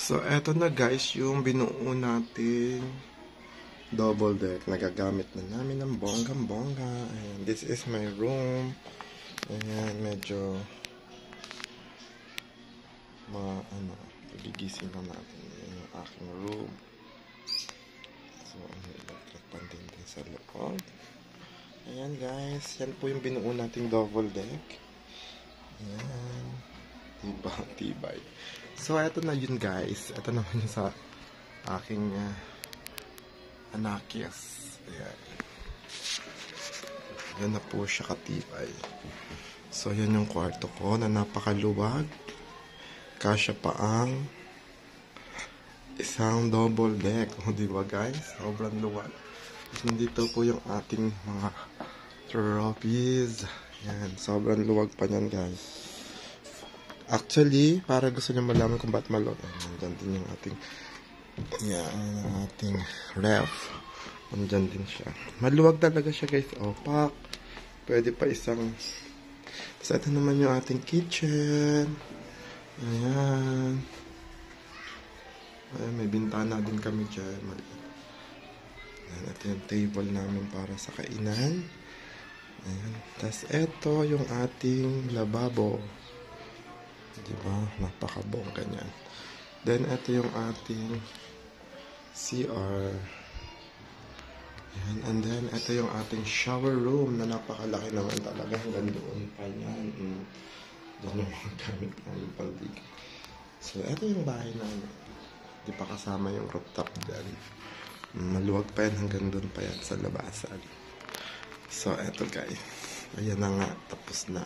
So, eto na guys, yung binuo nating double deck. Nagagamit na namin ng bonggang-bongga. Ayan, this is my room. Ayan, medyo pagigising na natin. Ayan yung aking room. So, electric pan din sa loob. Ayan guys, yan po yung binuo nating double deck. Ayan. Tibay. So, eto na yun guys. Eto naman yun sa aking Anakis. Ayan. Yan na po siya katibay. So, yan yung kwarto ko na napakaluwag. Kasya pa ang isang double deck. O, diba guys? Sobrang luwag. Nandito po yung ating mga trophies. Yan. Sobrang luwag pa yan guys. Actually, para gusto niyo malaman kung ba't maluwag. Nandyan din yung ating ref. Nandyan din siya. Maluwag talaga siya guys. Opak. Pwede pa isang. Tapos ito naman yung ating kitchen. Ayan. Ayan, may bintana din kami dyan. Ayan, ito yung table namin para sa kainan. Ayan. Tapos ito yung ating lababo. Diba? Napakabongga niyan. Then, ito yung ating CR. Ayan. And then, ito yung ating shower room na napakalaki naman talaga. Hanggang doon pa yan. Doon yung mga gamit namin paldig. So, ito yung bahay namin. Di pa kasama yung rooftop dyan. Maluwag pa yan. Hanggang doon pa yan sa labasan. So, ito guys. Ayan na nga. Tapos na.